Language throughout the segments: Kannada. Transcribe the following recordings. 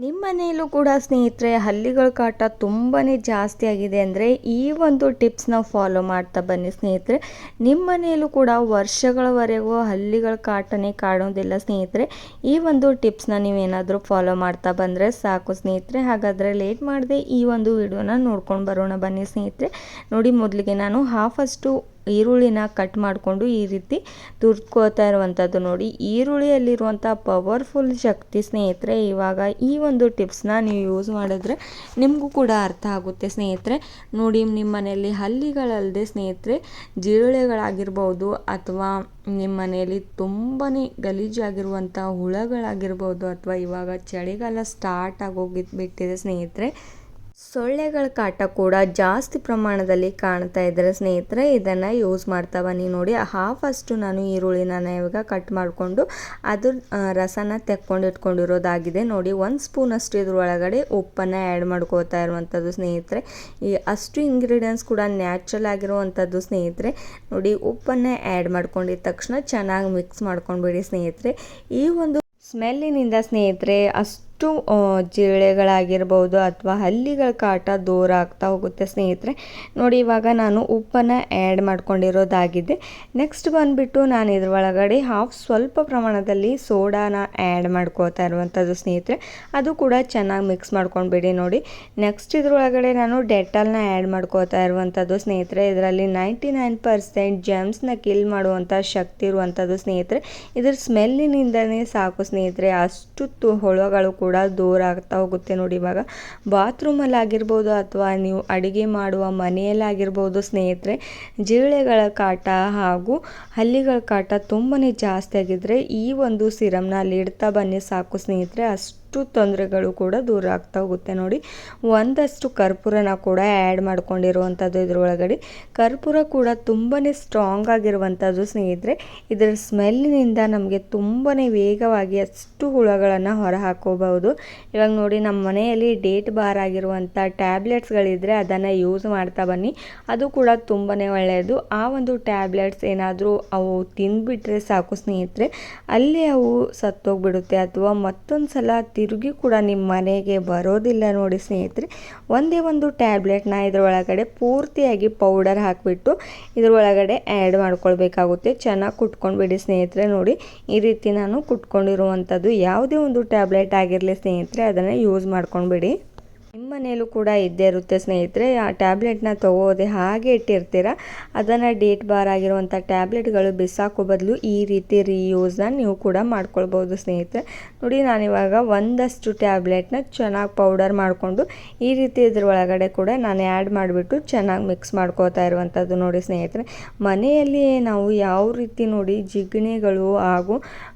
ನಿಮ್ಮ ಮನೆಯಲ್ಲೂ ಕೂಡ ಸ್ನೇಹಿತರೆ ಹಲ್ಲಿಗಳ ಕಾಟ ತುಂಬಾ ಜಾಸ್ತಿ ಆಗಿದೆ ಅಂದರೆ ಈ ಒಂದು ಟಿಪ್ಸ್ನ ಫಾಲೋ ಮಾಡ್ತಾ ಬನ್ನಿ ಸ್ನೇಹಿತರೆ. ನಿಮ್ಮ ಮನೆಯಲ್ಲೂ ಕೂಡ ವರ್ಷಗಳವರೆಗೂ ಹಲ್ಲಿಗಳ ಕಾಟನೇ ಕಾಣೋದಿಲ್ಲ ಸ್ನೇಹಿತರೆ. ಈ ಒಂದು ಟಿಪ್ಸ್ನ ನೀವೇನಾದರೂ ಫಾಲೋ ಮಾಡ್ತಾ ಬಂದರೆ ಸಾಕು ಸ್ನೇಹಿತರೆ. ಹಾಗಾದರೆ ಲೇಟ್ ಮಾಡದೆ ಈ ಒಂದು ವಿಡಿಯೋನ ನೋಡ್ಕೊಂಡು ಬರೋಣ ಬನ್ನಿ ಸ್ನೇಹಿತರೆ. ನೋಡಿ, ಮೊದಲಿಗೆ ನಾನು ಹಾಫಷ್ಟು ಈರುಳ್ಳಿನ ಕಟ್ ಮಾಡಿಕೊಂಡು ಈ ರೀತಿ ತುರ್ಕೋತಾ ಇರುವಂಥದ್ದು. ನೋಡಿ, ಈರುಳ್ಳಿಯಲ್ಲಿರುವಂಥ ಪವರ್ಫುಲ್ ಶಕ್ತಿ ಸ್ನೇಹಿತರೆ. ಇವಾಗ ಈ ಒಂದು ಟಿಪ್ಸ್ನ ನೀವು ಯೂಸ್ ಮಾಡಿದ್ರೆ ನಿಮಗೂ ಕೂಡ ಅರ್ಥ ಆಗುತ್ತೆ ಸ್ನೇಹಿತರೆ. ನೋಡಿ, ನಿಮ್ಮ ಮನೆಯಲ್ಲಿ ಹಲ್ಲಿಗಳಲ್ಲದೆ ಸ್ನೇಹಿತರೆ ಜಿರಳೆಗಳಾಗಿರ್ಬೋದು ಅಥವಾ ನಿಮ್ಮ ಮನೆಯಲ್ಲಿ ತುಂಬಾ ಗಲೀಜಾಗಿರುವಂಥ ಹುಳಗಳಾಗಿರ್ಬೋದು ಅಥವಾ ಇವಾಗ ಚಳಿಗಾಲ ಸ್ಟಾರ್ಟ್ ಆಗೋಗಿಬಿಟ್ಟಿದೆ ಸ್ನೇಹಿತರೆ, ಸೊಳ್ಳೆಗಳ ಕಾಟ ಕೂಡ ಜಾಸ್ತಿ ಪ್ರಮಾಣದಲ್ಲಿ ಕಾಣ್ತಾ ಇದ್ದಾರೆ ಸ್ನೇಹಿತರೆ. ಇದನ್ನು ಯೂಸ್ ಮಾಡ್ತಾ ಬನ್ನಿ. ನೋಡಿ, ಹಾಫಷ್ಟು ನಾನು ಈರುಳ್ಳಿನ ಇವಾಗ ಕಟ್ ಮಾಡಿಕೊಂಡು ಅದ್ರ ರಸನ ತೆಕ್ಕೊಂಡು ಇಟ್ಕೊಂಡಿರೋದಾಗಿದೆ. ನೋಡಿ, 1 ಸ್ಪೂನಷ್ಟು ಇದ್ರೊಳಗಡೆ ಉಪ್ಪನ್ನು ಆ್ಯಡ್ ಮಾಡ್ಕೋತಾ ಇರುವಂಥದ್ದು ಸ್ನೇಹಿತರೆ. ಈ ಅಷ್ಟು ಇಂಗ್ರೀಡಿಯೆಂಟ್ಸ್ ಕೂಡ ನ್ಯಾಚುರಲ್ ಆಗಿರುವಂಥದ್ದು ಸ್ನೇಹಿತರೆ. ನೋಡಿ, ಉಪ್ಪನ್ನು ಆ್ಯಡ್ ಮಾಡ್ಕೊಂಡಿದ ತಕ್ಷಣ ಚೆನ್ನಾಗಿ ಮಿಕ್ಸ್ ಮಾಡ್ಕೊಂಡ್ಬಿಡಿ ಸ್ನೇಹಿತರೆ. ಈ ಒಂದು ಸ್ಮೆಲ್ಲಿನಿಂದ ಸ್ನೇಹಿತರೆ ಅಷ್ಟು ಜಿರಳೆಗಳಾಗಿರ್ಬೋದು ಅಥವಾ ಹಲ್ಲಿಗಳ ಕಾಟ ದೂರ ಆಗ್ತಾ ಹೋಗುತ್ತೆ ಸ್ನೇಹಿತರೆ. ನೋಡಿ, ಇವಾಗ ನಾನು ಉಪ್ಪನ್ನು ಆ್ಯಡ್ ಮಾಡ್ಕೊಂಡಿರೋದಾಗಿದೆ. ನೆಕ್ಸ್ಟ್ ಬಂದುಬಿಟ್ಟು ನಾನು ಇದರೊಳಗಡೆ ಸ್ವಲ್ಪ ಪ್ರಮಾಣದಲ್ಲಿ ಸೋಡಾನ ಆ್ಯಡ್ ಮಾಡ್ಕೋತಾ ಇರುವಂಥದ್ದು ಸ್ನೇಹಿತರೆ. ಅದು ಕೂಡ ಚೆನ್ನಾಗಿ ಮಿಕ್ಸ್ ಮಾಡ್ಕೊಂಡ್ಬಿಡಿ. ನೋಡಿ, ನೆಕ್ಸ್ಟ್ ಇದರೊಳಗಡೆ ನಾನು ಡೆಟಾಲ್ನ ಆ್ಯಡ್ ಮಾಡ್ಕೋತಾ ಇರುವಂಥದ್ದು ಸ್ನೇಹಿತರೆ. ಇದರಲ್ಲಿ 99% ಜರ್ಮ್ಸ್ನ ಕಿಲ್ ಮಾಡುವಂಥ ಶಕ್ತಿ ಇರುವಂಥದ್ದು ಸ್ನೇಹಿತರೆ. ಇದ್ರ ಸ್ಮೆಲ್ಲಿನಿಂದನೇ ಸಾಕು ಸ್ನೇಹಿತರೆ ಅಷ್ಟು ಹುಳುಗಳು ಕೂಡ ದೂರ ಆಗ್ತಾ ಹೋಗುತ್ತೆ. ನೋಡಿ, ಇವಾಗ ಬಾತ್ರೂಮಲ್ಲಿ ಆಗಿರ್ಬೋದು ಅಥವಾ ನೀವು ಅಡುಗೆ ಮಾಡುವ ಮನೆಯಲ್ಲಾಗಿರ್ಬೋದು ಸ್ನೇಹಿತರೆ, ಜಿರಳೆಗಳ ಕಾಟ ಹಾಗೂ ಹಲ್ಲಿಗಳ ಕಾಟ ತುಂಬಾ ಜಾಸ್ತಿ ಆಗಿದ್ರೆ ಈ ಒಂದು ಸಿರಮ್ನ ಅಲ್ಲಿ ಇಡ್ತಾ ಬನ್ನಿ ಸಾಕು ಸ್ನೇಹಿತರೆ. ಅಷ್ಟು ತೊಂದರೆಗಳು ಕೂಡ ದೂರ ಆಗ್ತಾ ಹೋಗುತ್ತೆ. ನೋಡಿ, ಒಂದಷ್ಟು ಕರ್ಪೂರನ ಕೂಡ ಆ್ಯಡ್ ಮಾಡ್ಕೊಂಡಿರುವಂಥದ್ದು ಇದರೊಳಗಡೆ. ಕರ್ಪೂರ ಕೂಡ ತುಂಬಾ ಸ್ಟ್ರಾಂಗ್ ಆಗಿರುವಂಥದ್ದು ಸ್ನೇಹಿತರೆ. ಇದರ ಸ್ಮೆಲ್ಲಿನಿಂದ ನಮಗೆ ತುಂಬಾ ವೇಗವಾಗಿ ಅಷ್ಟು ಹುಳಗಳನ್ನು ಹೊರ ಹಾಕೋಬಹುದು. ಇವಾಗ ನೋಡಿ, ನಮ್ಮ ಮನೆಯಲ್ಲಿ ಡೇಟ್ ಬಾರ್ ಆಗಿರುವಂಥ ಟ್ಯಾಬ್ಲೆಟ್ಸ್ಗಳಿದ್ರೆ ಅದನ್ನು ಯೂಸ್ ಮಾಡ್ತಾ ಬನ್ನಿ. ಅದು ಕೂಡ ತುಂಬಾ ಒಳ್ಳೆಯದು. ಆ ಒಂದು ಟ್ಯಾಬ್ಲೆಟ್ಸ್ ಏನಾದರೂ ಅವು ತಿಂದುಬಿಟ್ರೆ ಸಾಕು ಸ್ನೇಹಿತರೆ, ಅಲ್ಲಿ ಅವು ಸತ್ತೋಗ್ಬಿಡುತ್ತೆ ಅಥವಾ ಮತ್ತೊಂದು ಸಲ ತಿರುಗಿ ಕೂಡ ನಿಮ್ಮ ಮನೆಗೆ ಬರೋದಿಲ್ಲ. ನೋಡಿ ಸ್ನೇಹಿತರೆ, ಒಂದೇ ಒಂದು ಟ್ಯಾಬ್ಲೆಟ್ನ ಇದರೊಳಗಡೆ ಪೂರ್ತಿಯಾಗಿ ಪೌಡರ್ ಹಾಕಿಬಿಟ್ಟು ಇದರೊಳಗಡೆ ಆ್ಯಡ್ ಮಾಡ್ಕೊಳ್ಬೇಕಾಗುತ್ತೆ. ಚೆನ್ನಾಗಿ ಕುಟ್ಕೊಂಡ್ಬಿಡಿ ಸ್ನೇಹಿತರೆ. ನೋಡಿ, ಈ ರೀತಿ ನಾನು ಕುಟ್ಕೊಂಡಿರುವಂಥದ್ದು ಯಾವುದೇ ಒಂದು ಟ್ಯಾಬ್ಲೆಟ್ ಆಗಿರಲಿ ಸ್ನೇಹಿತರೆ ಅದನ್ನು ಯೂಸ್ ಮಾಡ್ಕೊಂಡ್ಬಿಡಿ. ನಿಮ್ಮ ಮನೆಯಲ್ಲೂ ಕೂಡ ಇದ್ದೇ ಇರುತ್ತೆ ಸ್ನೇಹಿತರೆ. ಆ ಟ್ಯಾಬ್ಲೆಟ್ನ ತೊಗೋದೆ ಹಾಗೆ ಇಟ್ಟಿರ್ತೀರ, ಅದನ್ನು ಡೇಟ್ ಬಾರ್ ಆಗಿರುವಂಥ ಟ್ಯಾಬ್ಲೆಟ್ಗಳು ಬಿಸಾಕೋ ಬದಲು ಈ ರೀತಿ ರೀಯೂಸ್ನ ನೀವು ಕೂಡ ಮಾಡ್ಕೊಳ್ಬೋದು ಸ್ನೇಹಿತರೆ. ನೋಡಿ, ನಾನಿವಾಗ ಒಂದಷ್ಟು ಟ್ಯಾಬ್ಲೆಟ್ನ ಚೆನ್ನಾಗಿ ಪೌಡರ್ ಮಾಡಿಕೊಂಡು ಈ ರೀತಿ ಇದ್ರ ಒಳಗಡೆ ಕೂಡ ನಾನು ಆ್ಯಡ್ ಮಾಡಿಬಿಟ್ಟು ಚೆನ್ನಾಗಿ ಮಿಕ್ಸ್ ಮಾಡ್ಕೋತಾ ಇರುವಂಥದ್ದು. ನೋಡಿ ಸ್ನೇಹಿತರೆ, ಮನೆಯಲ್ಲಿಯೇ ನಾವು ಯಾವ ರೀತಿ ನೋಡಿ ಜಿಗಣೆಗಳು ಹಾಗೂ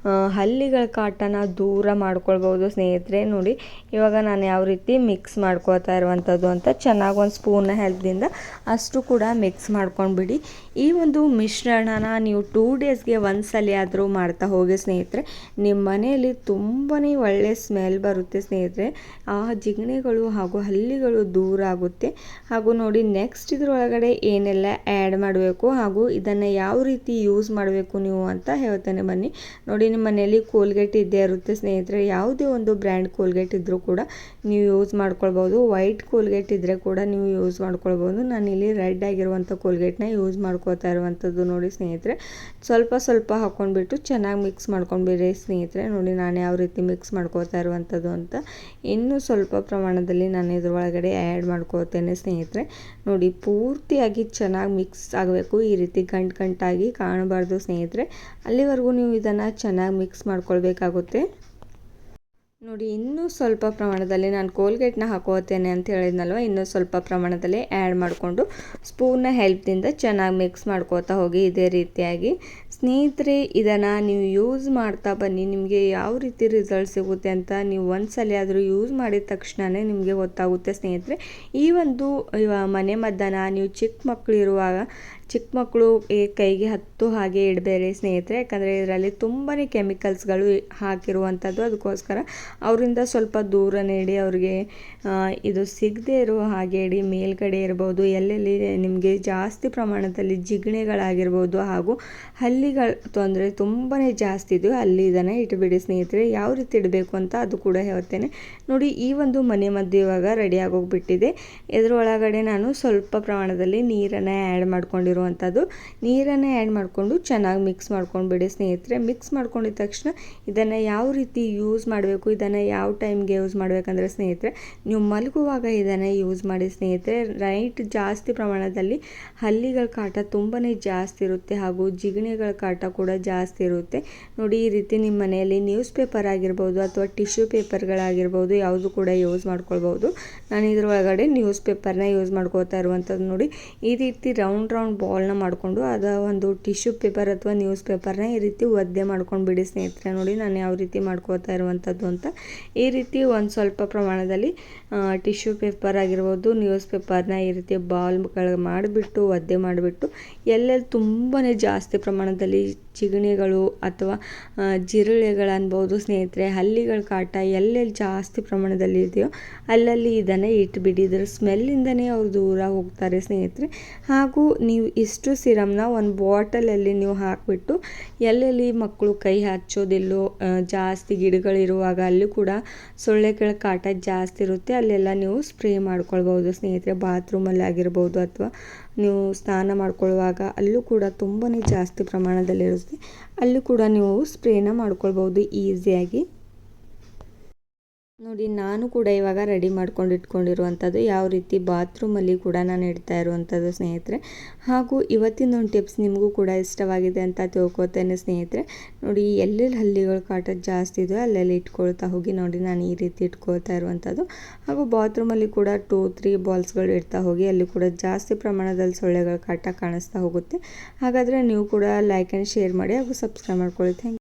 ಹಲ್ಲಿಗಳ ಕಾಟನ ದೂರ ಮಾಡ್ಕೊಳ್ಬೋದು ಸ್ನೇಹಿತರೆ. ನೋಡಿ, ಇವಾಗ ನಾನು ಯಾವ ರೀತಿ ಮಿಕ್ಸ್ ಮಾಡ್ಕೋತಾ ಇರುವಂಥದ್ದು ಅಂತ ಚೆನ್ನಾಗಿ ಒಂದು ಸ್ಪೂನ್ನ ಹೆಲ್ಪ್ದಿಂದ ಅಷ್ಟು ಕೂಡ ಮಿಕ್ಸ್ ಮಾಡ್ಕೊಂಡ್ಬಿಡಿ. ಈ ಒಂದು ಮಿಶ್ರಣನ ನೀವು 2 ಡೇಸ್ಗೆ ಒಂದ್ಸಲ ಆದರೂ ಮಾಡ್ತಾ ಹೋಗಿ ಸ್ನೇಹಿತರೆ. ನಿಮ್ಮ ಮನೆಯಲ್ಲಿ ತುಂಬಾ ಒಳ್ಳೆ ಸ್ಮೆಲ್ ಬರುತ್ತೆ ಸ್ನೇಹಿತರೆ. ಆ ಜಿಗಣೆಗಳು ಹಾಗೂ ಹಲ್ಲಿಗಳು ದೂರ ಆಗುತ್ತೆ. ಹಾಗೂ ನೋಡಿ, ನೆಕ್ಸ್ಟ್ ಇದರೊಳಗಡೆ ಏನೆಲ್ಲ ಆ್ಯಡ್ ಮಾಡಬೇಕು ಹಾಗೂ ಇದನ್ನು ಯಾವ ರೀತಿ ಯೂಸ್ ಮಾಡಬೇಕು ನೀವು ಅಂತ ಹೇಳ್ತೇನೆ ಬನ್ನಿ. ನೋಡಿ, ನಿಮ್ಮ ಮನೆಯಲ್ಲಿ ಕೋಲ್ಗೇಟ್ ಇದ್ದೇ ಇರುತ್ತೆ ಸ್ನೇಹಿತರೆ. ಯಾವುದೇ ಒಂದು ಬ್ರ್ಯಾಂಡ್ ಕೋಲ್ಗೇಟ್ ಇದ್ದರೂ ಕೂಡ ನೀವು ಯೂಸ್ ಮಾಡ್ಕೊಳ್ಬೋದು. ವೈಟ್ ಕೋಲ್ಗೇಟ್ ಇದ್ದರೆ ಕೂಡ ನೀವು ಯೂಸ್ ಮಾಡ್ಕೊಳ್ಬೋದು. ನಾನಿಲ್ಲಿ ರೆಡ್ ಆಗಿರುವಂಥ ಕೋಲ್ಗೇಟ್ನ ಯೂಸ್ ಮಾಡ್ಕೋತಾ ಇರುವಂಥದ್ದು. ನೋಡಿ ಸ್ನೇಹಿತರೆ, ಸ್ವಲ್ಪ ಸ್ವಲ್ಪ ಹಾಕ್ಕೊಂಡ್ಬಿಟ್ಟು ಚೆನ್ನಾಗಿ ಮಿಕ್ಸ್ ಮಾಡ್ಕೊಂಡ್ಬಿಡಿ ಸ್ನೇಹಿತರೆ. ನೋಡಿ, ನಾನು ಯಾವ ರೀತಿ ಮಿಕ್ಸ್ ಮಾಡ್ಕೋತಾ ಇರುವಂಥದ್ದು ಅಂತ. ಇನ್ನೂ ಸ್ವಲ್ಪ ಪ್ರಮಾಣದಲ್ಲಿ ನಾನು ಇದ್ರೊಳಗಡೆ ಆ್ಯಡ್ ಮಾಡ್ಕೋತೇನೆ ಸ್ನೇಹಿತರೆ. ನೋಡಿ, ಪೂರ್ತಿಯಾಗಿ ಚೆನ್ನಾಗಿ ಮಿಕ್ಸ್ ಆಗಬೇಕು. ಈ ರೀತಿ ಗಂಟಾಗಿ ಕಾಣಬಾರ್ದು ಸ್ನೇಹಿತರೆ. ಅಲ್ಲಿವರೆಗೂ ನೀವು ಇದನ್ನು ಚೆನ್ನಾಗಿ ಮಿಕ್ಸ್ ಮಾಡ್ಕೊಳ್ಬೇಕಾಗುತ್ತೆ. ನೋಡಿ, ಇನ್ನೂ ಸ್ವಲ್ಪ ಪ್ರಮಾಣದಲ್ಲಿ ನಾನು ಕೋಲ್ಗೇಟ್ನ ಹಾಕೋತೇನೆ ಅಂತ ಹೇಳಿದ್ನಲ್ವ, ಇನ್ನೂ ಸ್ವಲ್ಪ ಪ್ರಮಾಣದಲ್ಲಿ ಆ್ಯಡ್ ಮಾಡಿಕೊಂಡು ಸ್ಪೂನ್ನ ಹೆಲ್ಪ್ದಿಂದ ಚೆನ್ನಾಗಿ ಮಿಕ್ಸ್ ಮಾಡ್ಕೋತಾ ಹೋಗಿ ಇದೇ ರೀತಿಯಾಗಿ ಸ್ನೇಹಿತರೆ. ಇದನ್ನು ನೀವು ಯೂಸ್ ಮಾಡ್ತಾ ಬನ್ನಿ. ನಿಮಗೆ ಯಾವ ರೀತಿ ರಿಸಲ್ಟ್ ಸಿಗುತ್ತೆ ಅಂತ ನೀವು ಒಂದ್ಸಲ ಆದರೂ ಯೂಸ್ ಮಾಡಿದ ತಕ್ಷಣವೇ ನಿಮಗೆ ಗೊತ್ತಾಗುತ್ತೆ ಸ್ನೇಹಿತರೆ. ಈ ಒಂದು ಮನೆ ಮದ್ದನ್ನು ನೀವು ಚಿಕ್ಕ ಮಕ್ಕಳಿರುವಾಗ ಚಿಕ್ಕ ಮಕ್ಕಳು ಕೈಗೆ ಹತ್ತು ಹಾಗೆ ಇಡಬೇಡಿ ಸ್ನೇಹಿತರೆ, ಯಾಕಂದರೆ ಇದರಲ್ಲಿ ತುಂಬಾ ಕೆಮಿಕಲ್ಸ್ಗಳು ಹಾಕಿರುವಂಥದ್ದು. ಅದಕ್ಕೋಸ್ಕರ ಅವರಿಂದ ಸ್ವಲ್ಪ ದೂರನೇ ಇಡಿ. ಅವ್ರಿಗೆ ಇದು ಸಿಗದೆ ಇರೋ ಹಾಗೆ ಇಡಿ. ಮೇಲ್ಗಡೆ ಇರ್ಬೋದು, ಎಲ್ಲೆಲ್ಲಿ ನಿಮಗೆ ಜಾಸ್ತಿ ಪ್ರಮಾಣದಲ್ಲಿ ಜಿಗಣೆಗಳಾಗಿರ್ಬೋದು ಹಾಗೂ ಹಲ್ಲಿಗಳ ತೊಂದರೆ ತುಂಬಾ ಜಾಸ್ತಿ ಇದೆಯೋ ಅಲ್ಲಿ ಇದನ್ನು ಇಟ್ಬಿಡಿ ಸ್ನೇಹಿತರೆ. ಯಾವ ರೀತಿ ಇಡಬೇಕು ಅಂತ ಅದು ಕೂಡ ಹೇಳ್ತೇನೆ ನೋಡಿ. ಈ ಒಂದು ಮನೆ ಮದ್ದು ಇವಾಗ ರೆಡಿ ಆಗೋಗ್ಬಿಟ್ಟಿದೆ. ಇದರೊಳಗಡೆ ನಾನು ಸ್ವಲ್ಪ ಪ್ರಮಾಣದಲ್ಲಿ ನೀರನ್ನು ಆ್ಯಡ್ ಮಾಡ್ಕೊಂಡಿರುವಂಥದ್ದು. ನೀರನ್ನು ಆ್ಯಡ್ ಮಾಡಿಕೊಂಡು ಚೆನ್ನಾಗಿ ಮಿಕ್ಸ್ ಮಾಡ್ಕೊಂಡ್ಬಿಡಿ ಸ್ನೇಹಿತರೆ. ಮಿಕ್ಸ್ ಮಾಡ್ಕೊಂಡಿದ ತಕ್ಷಣ ಇದನ್ನು ಯಾವ ರೀತಿ ಯೂಸ್ ಮಾಡಬೇಕು, ಇದನ್ನು ಯಾವ ಟೈಮ್ಗೆ ಯೂಸ್ ಮಾಡಬೇಕಂದ್ರೆ ಸ್ನೇಹಿತರೆ, ನೀವು ಮಲಗುವಾಗ ಇದನ್ನು ಯೂಸ್ ಮಾಡಿ ಸ್ನೇಹಿತರೆ. ನೈಟ್ ಜಾಸ್ತಿ ಪ್ರಮಾಣದಲ್ಲಿ ಹಲ್ಲಿಗಳ ಕಾಟ ತುಂಬಾ ಜಾಸ್ತಿ ಇರುತ್ತೆ ಹಾಗೂ ಜಿಗಣೆಗಳ ಕಾಟ ಕೂಡ ಜಾಸ್ತಿ ಇರುತ್ತೆ ನೋಡಿ. ಈ ರೀತಿ ನಿಮ್ಮ ಮನೆಯಲ್ಲಿ ನ್ಯೂಸ್ ಪೇಪರ್ ಆಗಿರ್ಬೋದು ಅಥವಾ ಟಿಶ್ಯೂ ಪೇಪರ್ಗಳಾಗಿರ್ಬೋದು ಯಾವುದು ಕೂಡ ಯೂಸ್ ಮಾಡ್ಕೊಳ್ಬೋದು. ನಾನು ಇದರೊಳಗಡೆ ನ್ಯೂಸ್ ಪೇಪರ್ನ ಯೂಸ್ ಮಾಡ್ಕೋತಾ ಇರುವಂಥದ್ದು ನೋಡಿ. ಈ ರೀತಿ ರೌಂಡ್ ಬಾಲ್ನ ಮಾಡಿಕೊಂಡು ಅದ ಒಂದು ಟಿಶ್ಯೂ ಪೇಪರ್ ಅಥವಾ ನ್ಯೂಸ್ ಪೇಪರ್ನ ಈ ರೀತಿ ಒದ್ದೆ ಮಾಡ್ಕೊಂಡು ಬಿಡಿ ಸ್ನೇಹಿತರೆ. ನೋಡಿ ನಾನು ಯಾವ ರೀತಿ ಮಾಡ್ಕೋತಾ ಇರುವಂಥದ್ದು ಅಂತ. ಈ ರೀತಿ ಒಂದು ಸ್ವಲ್ಪ ಪ್ರಮಾಣದಲ್ಲಿ ಟಿಶ್ಯೂ ಪೇಪರ್ ಆಗಿರ್ಬೋದು, ನ್ಯೂಸ್ ಪೇಪರ್ನ ಈ ರೀತಿ ಬಾಲ್ಗಳು ಮಾಡಿಬಿಟ್ಟು ಒದ್ದೆ ಮಾಡಿಬಿಟ್ಟು ಎಲ್ಲೆಲ್ಲಿ ತುಂಬಾ ಜಾಸ್ತಿ ಪ್ರಮಾಣದಲ್ಲಿ ಜಿಗಣೆಗಳು ಅಥವಾ ಜಿರಳೆಗಳು ಅನ್ಬೋದು ಸ್ನೇಹಿತರೆ, ಹಲ್ಲಿಗಳ ಕಾಟ ಎಲ್ಲೆಲ್ಲಿ ಜಾಸ್ತಿ ಪ್ರಮಾಣದಲ್ಲಿ ಇದೆಯೋ ಅಲ್ಲಲ್ಲಿ ಇದನ್ನು ಇಟ್ಬಿಡಿ. ಇದರ ಸ್ಮೆಲ್ಲಿಂದನೇ ಅವ್ರು ದೂರ ಹೋಗ್ತಾರೆ ಸ್ನೇಹಿತರೆ. ಹಾಗೂ ನೀವು ಇಷ್ಟು ಸಿರಮ್ನ ಒಂದು ಬಾಟಲಲ್ಲಿ ನೀವು ಹಾಕಿಬಿಟ್ಟು ಎಲ್ಲೆಲ್ಲಿ ಮಕ್ಕಳು ಕೈ ಹಚ್ಚೋದಿಲ್ಲೋ ಜಾಸ್ತಿ ಗಿಡಗಳಿರುವಾಗ ಅಲ್ಲಿ ಕೂಡ ಸೊಳ್ಳೆಗಳ ಕಾಟ ಜಾಸ್ತಿ ಇರುತ್ತೆ, ಅಲ್ಲೆಲ್ಲ ನೀವು ಸ್ಪ್ರೇ ಮಾಡ್ಕೊಳ್ಬೋದು ಸ್ನೇಹಿತರೆ. ಬಾತ್ರೂಮಲ್ಲಿ ಆಗಿರ್ಬೋದು ಅಥವಾ ನೀವು ಸ್ನಾನ ಮಾಡ್ಕೊಳ್ಳುವಾಗ ಅಲ್ಲೂ ಕೂಡ ತುಂಬಾ ಜಾಸ್ತಿ ಪ್ರಮಾಣದಲ್ಲಿರುತ್ತೆ, ಅಲ್ಲೂ ಕೂಡ ನೀವು ಸ್ಪ್ರೇನ ಮಾಡ್ಕೊಳ್ಬೋದು ಈಸಿಯಾಗಿ ನೋಡಿ. ನಾನು ಕೂಡ ಇವಾಗ ರೆಡಿ ಮಾಡ್ಕೊಂಡು ಇಟ್ಕೊಂಡಿರುವಂಥದ್ದು ಯಾವ ರೀತಿ ಬಾತ್ರೂಮಲ್ಲಿ ಕೂಡ ನಾನು ಇಡ್ತಾ ಇರುವಂಥದ್ದು ಸ್ನೇಹಿತರೆ. ಹಾಗೂ ಇವತ್ತಿನ ಒಂದು ಟಿಪ್ಸ್ ನಿಮಗೂ ಕೂಡ ಇಷ್ಟವಾಗಿದೆ ಅಂತ ತಿಳ್ಕೊತೇನೆ ಸ್ನೇಹಿತರೆ. ನೋಡಿ ಎಲ್ಲೆಲ್ಲಿ ಹಲ್ಲಿಗಳ ಕಾಟ ಜಾಸ್ತಿ ಇದೆಯೋ ಅಲ್ಲೆಲ್ಲಿ ಇಟ್ಕೊಳ್ತಾ ಹೋಗಿ ನೋಡಿ. ನಾನು ಈ ರೀತಿ ಇಟ್ಕೊಳ್ತಾ ಇರುವಂಥದ್ದು. ಹಾಗೂ ಬಾತ್ರೂಮಲ್ಲಿ ಕೂಡ 2-3 ಬಾಲ್ಸ್ಗಳು ಇಡ್ತಾ ಹೋಗಿ, ಅಲ್ಲಿ ಕೂಡ ಜಾಸ್ತಿ ಪ್ರಮಾಣದಲ್ಲಿ ಸೊಳ್ಳೆಗಳ ಕಾಟ ಕಾಣಿಸ್ತಾ ಹೋಗುತ್ತೆ. ಹಾಗಾದರೆ ನೀವು ಕೂಡ ಲೈಕ್ ಆ್ಯಂಡ್ ಶೇರ್ ಮಾಡಿ ಹಾಗೂ ಸಬ್ಸ್ಕ್ರೈಬ್ ಮಾಡ್ಕೊಳ್ಳಿ. Thank you.